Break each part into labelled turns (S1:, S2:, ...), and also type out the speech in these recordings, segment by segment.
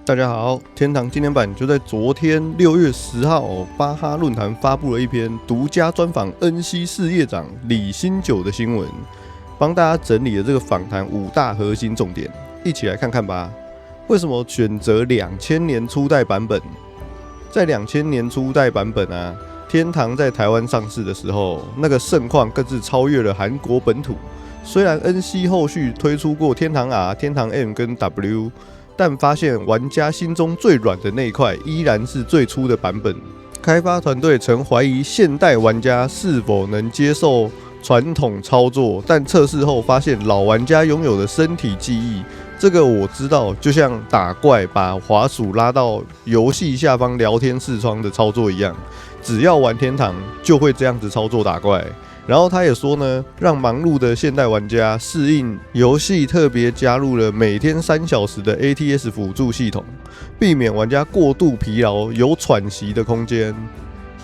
S1: 大家好，天堂經典版就在昨天6月10號，巴哈論壇發布了一篇獨家專訪恩熙事業長李新九的新聞，幫大家整理了這個訪談5大核心重點，一起來看看吧。為什麼選擇2000年初代版本？在2000年初代版本啊，天堂在台灣上市的時候，那個盛況更是超越了韓國本土。雖然恩熙後續推出過天堂 R、天堂 M 跟 W。但發現玩家心中最軟的那一塊依然是最初的版本。開發團隊曾懷疑現代玩家是否能接受傳統操作，但測試後發現老玩家擁有的身體記憶，這個我知道，就像打怪把滑鼠拉到遊戲下方聊天視窗的操作一樣，只要玩天堂就會這樣子操作打怪。然後他也說呢，讓忙碌的現代玩家適應遊戲，特別加入了每天3小時的 ATS 輔助系統，避免玩家過度疲勞，有喘息的空間。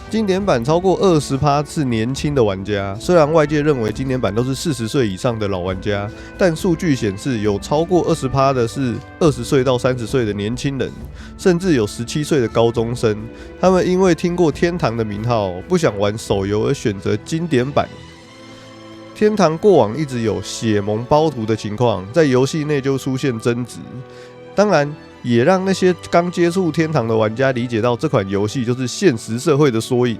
S1: 經典版超過 20% 是年輕的玩家，雖然外界認為經典版都是40歲以上的老玩家，但數據顯示有超過 20% 的是20歲到30歲的年輕人，甚至有17歲的高中生。他們因為聽過天堂的名號，不想玩手遊而選擇經典版。天堂過往一直有血盟包圖的情況，在遊戲內就出現爭執，當然也讓那些剛接觸天堂的玩家理解到這款遊戲就是現實社會的縮影。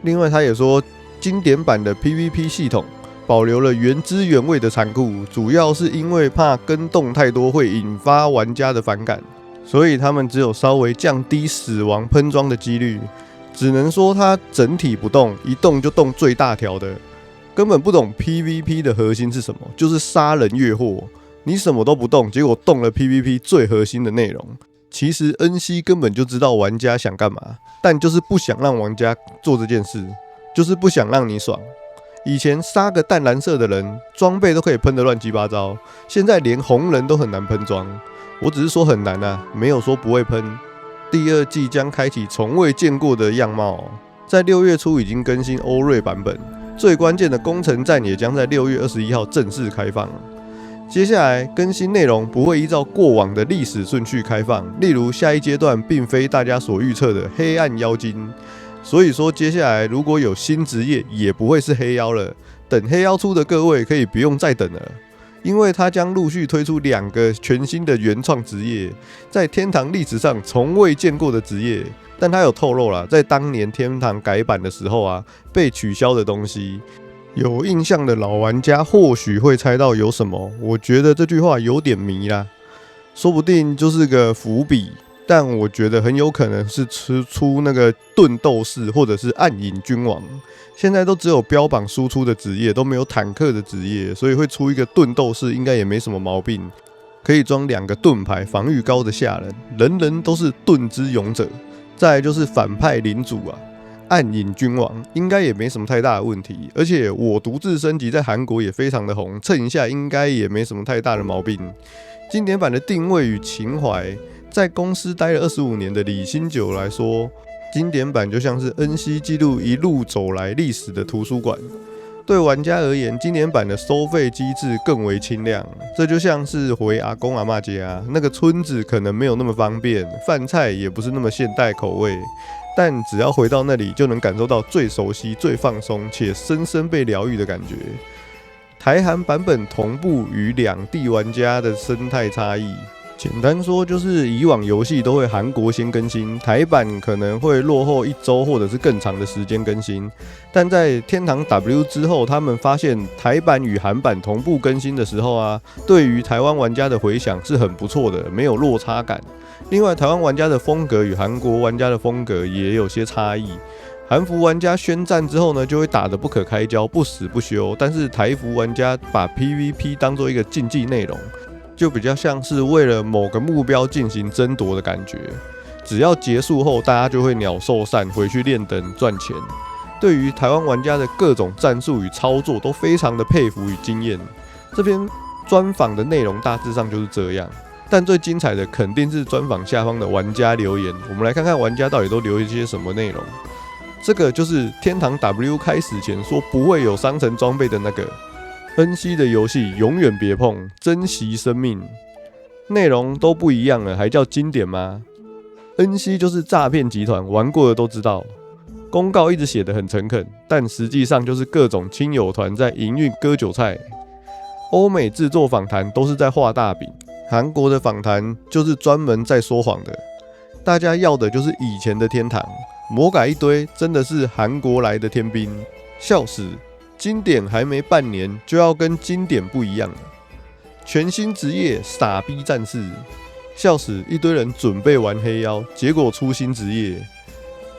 S1: 另外他也說，經典版的 PVP 系統保留了原汁原味的殘酷，主要是因為怕更動太多會引發玩家的反感，所以他們只有稍微降低死亡噴裝的幾率。只能說它整體不動，一動就動最大條的，根本不懂 PVP 的核心是什麼，就是殺人越貨。你什麼都不動，結果動了 PVP 最核心的內容。其實恩熙根本就知道玩家想幹嘛，但就是不想讓玩家做這件事，就是不想讓你爽。以前殺個淡藍色的人，裝備都可以噴得亂七八糟，現在連紅人都很難噴裝。我只是說很難啊，沒有說不會噴。第二季將開啟從未見過的樣貌，在6月初已經更新歐瑞版本，最關鍵的攻城戰也將在6月21號正式開放。接下來更新內容不會依照過往的歷史順序開放，例如下一階段並非大家所預測的黑暗妖精，所以說接下來如果有新職業也不會是黑妖了。等黑妖出的各位可以不用再等了，因為它將陸續推出2個全新的原創職業，在天堂歷史上從未見過的職業。但他有透露啦，在當年天堂改版的時候啊，被取消的東西。有印象的老玩家或許會猜到有什麼，我覺得這句話有點迷啦，說不定就是個伏筆，但我覺得很有可能是出那個盾鬥士或者是暗影君王。現在都只有標榜輸出的職業，都沒有坦克的職業，所以會出一個盾鬥士應該也沒什麼毛病，可以裝2個盾牌，防禦高的嚇人，人人都是盾之勇者。再來就是反派領主啊，暗影君王應該也沒什麼太大的問題，而且我獨自升級在韓國也非常的紅，蹭一下應該也沒什麼太大的毛病。經典版的定位與情懷，在公司待了25年的李新九來說，經典版就像是恩熙記錄一路走來歷史的圖書館。對玩家而言，經典版的收費機制更為清亮，這就像是回阿公阿嬤家，那個村子可能沒有那麼方便，飯菜也不是那麼現代口味，但只要回到那裡，就能感受到最熟悉、最放鬆且深深被療癒的感觉。台韓版本同步與兩地玩家的生態差異。簡單說，就是以往遊戲都會韓國先更新，台版可能會落後1周或者是更長的時間更新。但在天堂 W 之後，他們發現台版與韓版同步更新的時候啊，對於台灣玩家的回響是很不錯的，沒有落差感。另外，台灣玩家的風格與韓國玩家的風格也有些差異。韓服玩家宣戰之後呢，就會打得不可開交，不死不休。但是台服玩家把 PVP 當作一個競技內容，就比較像是為了某個目標進行爭奪的感覺，只要結束後，大家就會鳥獸散，回去練等賺錢。對於台灣玩家的各種戰術與操作，都非常的佩服與驚豔。這篇專訪的內容大致上就是這樣，但最精彩的肯定是專訪下方的玩家留言。我們來看看玩家到底都留一些什麼內容。這個就是天堂 W 開始前說不會有商城裝備的那個。恩熙的遊戲永遠別碰，珍惜生命。內容都不一樣了，還叫經典嗎？恩熙就是詐騙集團，玩過的都知道。公告一直寫得很誠懇，但實際上就是各種親友團在營運割韭菜。歐美製作訪談都是在畫大餅，韓國的訪談就是專門在說謊的。大家要的就是以前的天堂，魔改一堆，真的是韓國來的天兵，笑死！經典還沒半年就要跟經典不一樣了，全新職業傻逼戰士，笑死！一堆人準備玩黑妖，結果出新職業。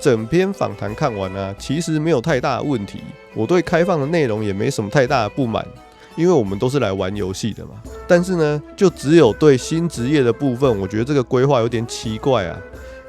S1: 整篇訪談看完啊，其實沒有太大的問題。我對開放的內容也沒什麼太大的不滿，因為我們都是來玩遊戲的嘛。但是呢，就只有對新職業的部分，我覺得這個規劃有點奇怪啊。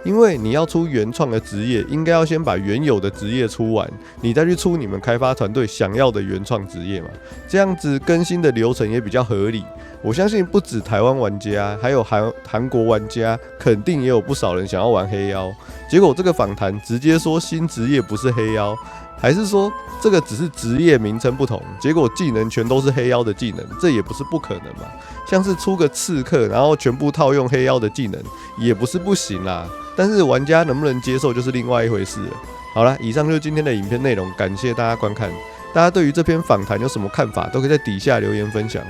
S1: 因為你要出原創的職業，應該要先把原有的職業出完，你再去出你們開發團隊想要的原創職業嘛。這樣子更新的流程也比較合理。我相信不止台灣玩家，還有韓國玩家，肯定也有不少人想要玩黑妖。結果這個訪談直接說新職業不是黑妖，還是說這個只是職業名稱不同，結果技能全都是黑妖的技能，這也不是不可能嘛。像是出個刺客，然後全部套用黑妖的技能，也不是不行啦。但是玩家能不能接受就是另外一回事了。好啦，以上就是今天的影片內容，感謝大家觀看。大家對於這篇訪談有什麼看法，都可以在底下留言分享哦。